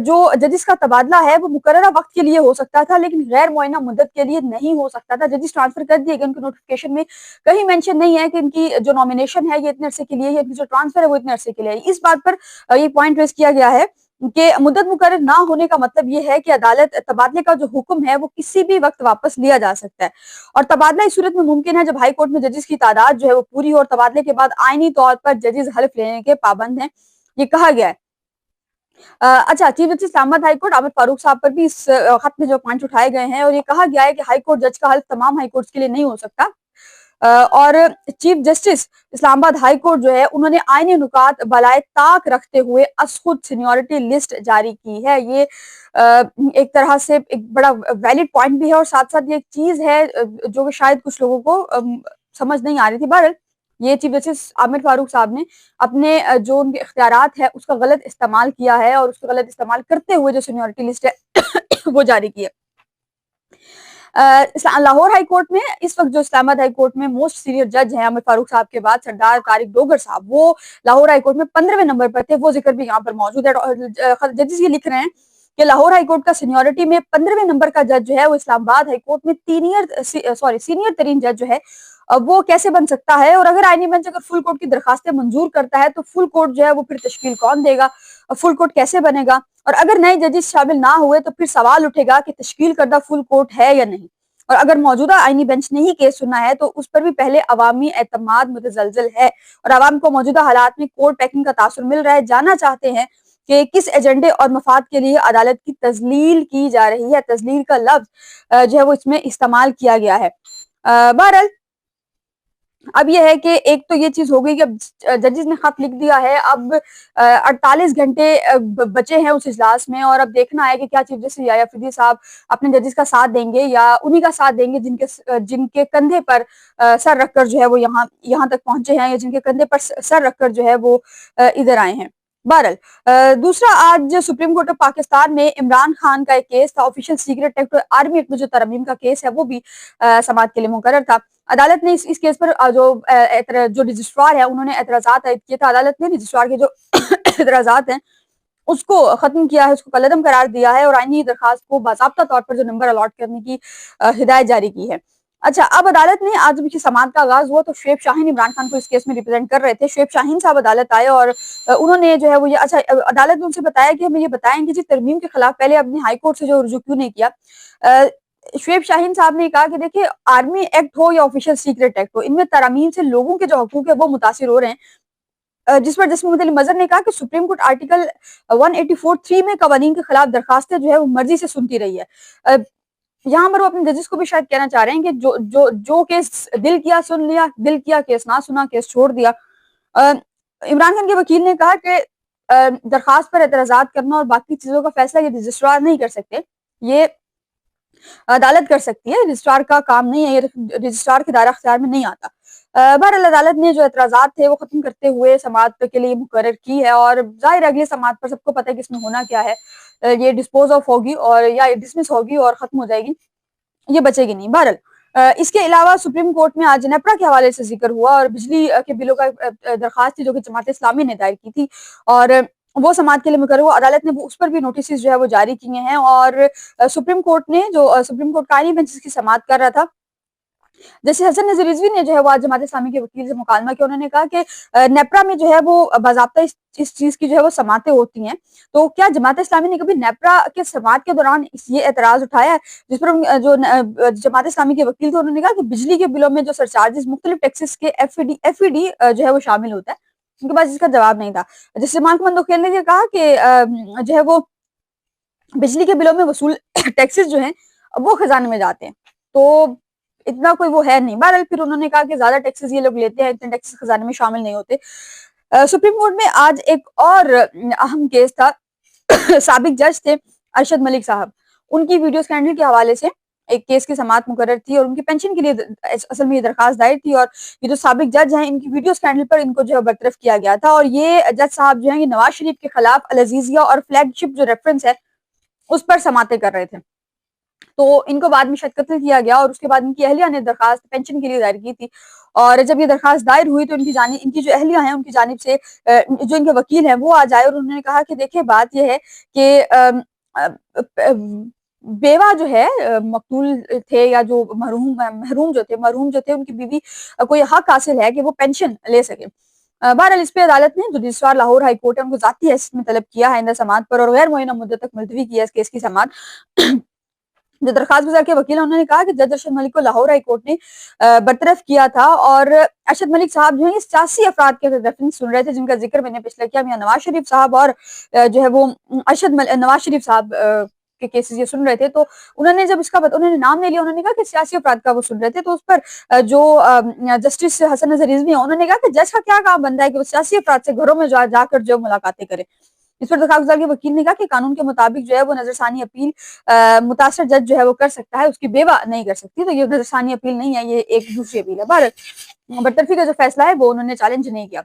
جو ججز کا تبادلہ ہے وہ مقررہ وقت کے لیے ہو سکتا تھا لیکن غیر معینہ مدت کے لیے نہیں ہو سکتا تھا. ججز ٹرانسفر کر دیے گئے, ان کے نوٹیفکیشن میں کہیں مینشن نہیں ہے کہ ان کی جو نامینیشن ہے یہ اتنے عرصے کے لیے ہے, ان کی جو ٹرانسفر ہے وہ اتنے عرصے کے لیے ہے. اس بات پر یہ پوائنٹ ریز کیا گیا ہے کہ مدت مقرر نہ ہونے کا مطلب یہ ہے کہ عدالت تبادلے کا جو حکم ہے وہ کسی بھی وقت واپس لیا جا سکتا ہے, اور تبادلہ اس صورت میں ممکن ہے جب ہائی کورٹ میں ججز کی تعداد جو ہے وہ پوری ہو اور تبادلے کے بعد آئینی طور پر ججز حلف لینے کے پابند ہیں, یہ کہا گیا ہے. اچھا, چیف جسٹس اسلام آباد ہائی کورٹ عامر فاروق صاحب پر بھی اس خط میں جو پوائنٹ اٹھائے گئے ہیں, اور یہ کہا گیا ہے کہ ہائی کورٹ جج کا حلف تمام ہائی کورٹس کے لیے نہیں ہو سکتا, اور چیف جسٹس اسلام آباد ہائی کورٹ جو ہے انہوں نے آئینی نکات بالائے طاق رکھتے ہوئے از خود سینیورٹی لسٹ جاری کی ہے. یہ ایک طرح سے ایک بڑا ویلڈ پوائنٹ بھی ہے, اور ساتھ ساتھ یہ ایک چیز ہے جو کہ شاید کچھ لوگوں کو سمجھ نہیں آ رہی تھی. بہرحال یہ چیف جسٹس عامر فاروق صاحب نے اپنے جو ان کے اختیارات ہے اس کا غلط استعمال کیا ہے, اور اس کا غلط استعمال کرتے ہوئے جو سینیورٹی لسٹ ہے وہ جاری کی ہے. لاہور ہائی کورٹ میں اس وقت جو اسلام آباد ہائی کورٹ میں موسٹ سینئر جج ہیں عامر فاروق صاحب کے بعد سردار طارق ڈوگر صاحب, وہ لاہور ہائی کورٹ میں 15ویں نمبر پر تھے. وہ ذکر بھی یہاں پر موجود ہے. ججز یہ لکھ رہے ہیں کہ لاہور ہائی کورٹ کا سینیورٹی میں 15ویں نمبر کا جج جو ہے وہ اسلام آباد ہائی کورٹ میں سینئر ترین جج جو ہے وہ کیسے بن سکتا ہے, اور اگر آئینی بینچ اگر فل کورٹ کی درخواستیں منظور کرتا ہے تو فل کورٹ جو ہے وہ پھر تشکیل کون دے گا, فل کورٹ کیسے بنے گا, اور اگر نئے ججز شامل نہ ہوئے تو پھر سوال اٹھے گا کہ تشکیل کردہ فل کورٹ ہے یا نہیں, اور اگر موجودہ آئینی بینچ نے ہی کیس سنا ہے تو اس پر بھی پہلے عوامی اعتماد متزلزل ہے, اور عوام کو موجودہ حالات میں کورٹ پیکنگ کا تاثر مل رہا ہے, جاننا چاہتے ہیں کہ کس ایجنڈے اور مفاد کے لیے عدالت کی تذلیل کی جا رہی ہے. تذلیل کا لفظ جو ہے وہ اس میں استعمال کیا گیا ہے. بہرحال اب یہ ہے کہ ایک تو یہ چیز ہو گئی کہ اب ججز نے خط لکھ دیا ہے, اب 48 گھنٹے بچے ہیں اس اجلاس میں, اور اب دیکھنا ہے کہ کیا چیف جسٹس یحییٰ فریدی صاحب اپنے ججز کا ساتھ دیں گے یا انہی کا ساتھ دیں گے جن کے کندھے پر سر رکھ کر جو ہے وہ یہاں تک پہنچے ہیں, یا جن کے کندھے پر سر رکھ کر جو ہے وہ ادھر آئے ہیں. بہرحال دوسرا, آج سپریم کورٹ آف پاکستان میں عمران خان کا ایک کیس تھا, official secret act army act میں جو ترمیم کا کیس ہے وہ بھی سماعت کے لیے مقرر تھا. عدالت نے اس کیس پر جو رجسٹرار ہے انہوں نے اعتراضات عائد کیے تھے. عدالت نے رجسٹرار کے جو اعتراضات ہیں اس کو ختم کیا ہے, اس کو کالعدم قرار دیا ہے, اور آئینی درخواست کو باضابطہ طور پر جو نمبر الاٹ کرنے کی ہدایت جاری کی ہے. اچھا, اب عدالت نے آج کی سماعت کا آغاز ہوا تو شعیب شاہین عمران خان کو اس کیس میں ریپرزینٹ کر رہے تھے. شعیب شاہین صاحب عدالت آئے اور انہوں نے جو ہے وہ عدالت نے ان سے بتایا کہ ہمیں یہ بتائیں کہ جی ترمیم کے خلاف پہلے اپنی ہائی کورٹ سے جو رجوع کیوں نہیں کیا. شعیب شاہین صاحب نے کہا کہ دیکھیں, آرمی ایکٹ ہو یا آفیشیل سیکریٹ ایکٹ ہو, ان میں ترامیم سے لوگوں کے جو حقوق ہے وہ متاثر ہو رہے ہیں, جس پر جسٹس محمد علی مظہر نے کہا کہ سپریم کورٹ آرٹیکل 184(3) میں قوانین کے خلاف درخواستیں جو ہے وہ مرضی سے سنتی رہی ہے. یہاں پر وہ اپنے ججز کو بھی شاید کہنا چاہ رہے ہیں کہ جو کیس دل کیا سن لیا, دل کیا کیس نہ سنا, کیس چھوڑ دیا. عمران خان کے وکیل نے کہا کہ درخواست پر اعتراضات کرنا اور باقی چیزوں کا فیصلہ یہ رجسٹرار نہیں کر سکتے, یہ عدالت کر سکتی ہے, رجسٹرار کا کام نہیں ہے, یہ رجسٹرار کے دائرہ اختیار میں نہیں آتا. بہرحال عدالت نے جو اعتراضات تھے وہ ختم کرتے ہوئے سماعت کے لیے مقرر کی ہے, اور ظاہر اگلی سماعت پر سب کو پتہ ہے کہ اس میں ہونا کیا ہے, یہ ڈسپوز آف ہوگی اور یا ڈسمس ہوگی اور ختم ہو جائے گی, یہ بچے گی نہیں. بہرحال اس کے علاوہ سپریم کورٹ میں آج نیپرا کے حوالے سے ذکر ہوا, اور بجلی کے بلوں کا درخواست تھی جو کہ جماعت اسلامی نے دائر کی تھی, اور وہ سماعت کے لیے مقرر ہوا. عدالت نے اس پر بھی نوٹسز جو ہے وہ جاری کیے ہیں, اور سپریم کورٹ نے جو سپریم کورٹ کا آئینی بینچ کی سماعت کر رہا تھا, جیسے حسن نذیر رضوی نے جو ہے وہ آج جماعت اسلامی کے وکیل سے مکالمہ کیا. انہوں نے کہا کہ نیپرا میں جو ہے وہ باضابطہ اس چیز کی جو ہے وہ سماعتیں ہوتی ہیں, تو کیا جماعت اسلامی نے کبھی نیپرا کے سماعت کے دوران یہ اعتراض اٹھایا ہے, جس پر جو جماعت اسلامی کے وکیل تھے انہوں نے کہا کہ بجلی کے بلوں میں جو سرچارجز مختلف ٹیکسز کے ایف ای ڈی جو ہے وہ شامل ہوتا ہے, ان کے پاس اس کا جواب نہیں تھا. جس مالک مندوخیل نے یہ کہا کہ جو ہے وہ بجلی کے بلوں میں وصول ٹیکسز جو ہیں وہ خزانے میں جاتے ہیں, تو اتنا کوئی وہ ہے نہیں. بہرحال پھر انہوں نے کہا کہ زیادہ ٹیکسز یہ لوگ لیتے ہیں, اتنے ٹیکسز خزانے میں شامل نہیں ہوتے. سپریم کورٹ میں آج ایک اور اہم کیس تھا. سابق جج تھے ارشد ملک صاحب, ان کی ویڈیو اسکینڈل کے حوالے سے ایک کیس کی سماعت مقرر تھی, اور ان کی پینشن کے لیے اصل میں یہ درخواست دائر تھی, اور یہ جو سابق جج ہیں ان کی ویڈیو اسکینڈل پر ان کو جو ہے برطرف کیا گیا تھا. اور یہ جج صاحب جو ہیں یہ نواز شریف کے خلاف العزیزیہ اور فلیگ شپ جو ریفرنس ہے اس پر سماعتیں کر رہے تھے. تو ان کو بعد میں شاید قتل کیا گیا، اور اس کے بعد ان کی اہلیہ نے درخواست پینشن کے لیے دائر کی تھی، اور جب یہ درخواست دائر ہوئی تو ان کی جو اہلیہ ہیں ان کی جانب سے جو ان کے وکیل ہیں وہ آ جائے، اور انہوں نے کہا کہ دیکھیں بات یہ ہے کہ بیوہ جو ہے مقتول تھے، یا جو مرحوم جو تھے ان کی بیوی کو یہ حق حاصل ہے کہ وہ پینشن لے سکے۔ بہرحال اس پہ عدالت نے جو رجسٹرار لاہور ہائی کورٹ ہے ان کو ذاتی حیثیت میں طلب کیا ہے آئندہ سماعت پر، اور غیر معینہ مدت تک ملتوی کیا اس کیس کی سماعت۔ جو درخواست گزار کے وکیل ہیں انہوں نے کہا کہ جج ارشد ملک کو لاہور ہائی کورٹ نے برطرف کیا تھا، اور ارشد ملک صاحب جو ہیں اس 86 افراد کے ریفرنس سن رہے تھے جن کا ذکر میں نے پچھلے کیا، میاں نواز شریف صاحب اور جو ہے وہ نواز شریف صاحب کے کیسز یہ سن رہے تھے۔ تو انہوں نے جب انہوں نے نام نہیں لیا، انہوں نے کہا کہ سیاسی افراد کا وہ سن رہے تھے، تو اس پر جو جسٹس حسن نظر رضوی ہیں انہوں نے کہا کہ جج کا کیا کام بنتا ہے کہ وہ سیاسی افراد سے گھروں میں جا کر جو ملاقاتیں کرے۔ اس پر درخواست گزار کے وکیل نے کہا کہ قانون کے مطابق جو ہے وہ نظر ثانی اپیل متاثر جج جو ہے وہ کر سکتا ہے، اس کی بیوہ نہیں کر سکتی، تو یہ نظر ثانی اپیل نہیں ہے، یہ ایک دوسری اپیل ہے۔ برطرفی کا جو فیصلہ ہے وہ انہوں نے چیلنج نہیں کیا۔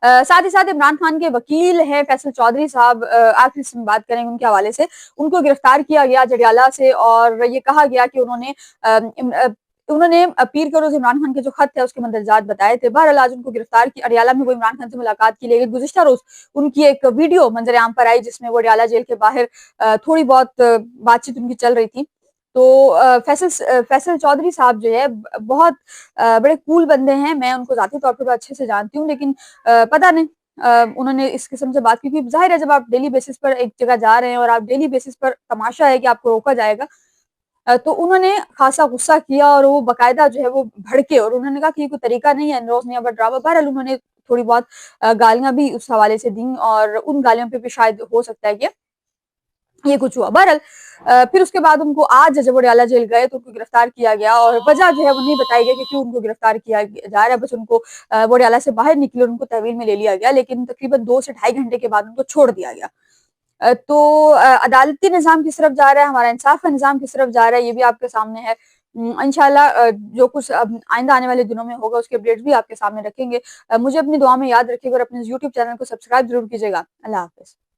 ساتھ ہی ساتھ عمران خان کے وکیل ہیں فیصل چودھری صاحب، آخری سے بات کریں ان کے حوالے سے، ان کو گرفتار کیا گیا جڑیالہ سے، اور یہ کہا گیا کہ انہوں نے پیر کے روز عمران خان کے جو خط ہے اس کے مندرجات بتائے تھے۔ بہرحال آج ان کو گرفتار کی اڈیالہ میں وہ عمران خان سے ملاقات کی، لیکن گزشتہ روز ان کی ایک ویڈیو منظر عام پر آئی جس میں وہ اڈیالہ جیل کے باہر تھوڑی بہت بات چیت ان کی چل رہی تھی۔ تو فیصل چودھری صاحب جو ہے بہت بڑے کول بندے ہیں، میں ان کو ذاتی طور پر اچھے سے جانتی ہوں، لیکن پتہ نہیں انہوں نے اس قسم سے بات کی، کیونکہ ظاہر ہے جب آپ ڈیلی بیسس پر ایک جگہ جا رہے ہیں اور آپ ڈیلی بیسس پر تماشا ہے کہ آپ کو روکا جائے گا، تو انہوں نے خاصا غصہ کیا، اور وہ باقاعدہ جو ہے وہ بھڑکے، اور انہوں نے کہا کہ یہ کوئی طریقہ نہیں ہے روز نیا ڈرامہ۔ بہرحال انہوں نے تھوڑی بہت گالیاں بھی اس حوالے سے دیں، اور ان گالیوں پہ بھی شاید ہو سکتا ہے کہ یہ کچھ ہوا۔ بہرحال پھر اس کے بعد ان کو آج جب اڈیالہ جیل گئے تو ان کو گرفتار کیا گیا، اور وجہ جو ہے وہ نہیں بتائی گئی کہ کیوں ان کو گرفتار کیا جا رہا ہے، بس ان کو وہ اڈیالہ سے باہر نکلے اور ان کو تحویل میں لے لیا گیا، لیکن تقریباً 2 سے 2.5 گھنٹے کے بعد ان کو چھوڑ دیا گیا۔ تو عدالتی نظام کس طرف جا رہا ہے، ہمارا انصاف کا نظام کس طرف جا رہا ہے، یہ بھی آپ کے سامنے ہے۔ انشاءاللہ جو کچھ آئندہ آنے والے دنوں میں ہوگا اس کے اپڈیٹس بھی آپ کے سامنے رکھیں گے۔ مجھے اپنی دعا میں یاد رکھیے گا، اور اپنے یوٹیوب چینل کو سبسکرائب ضرور کیجیے گا۔ اللہ حافظ۔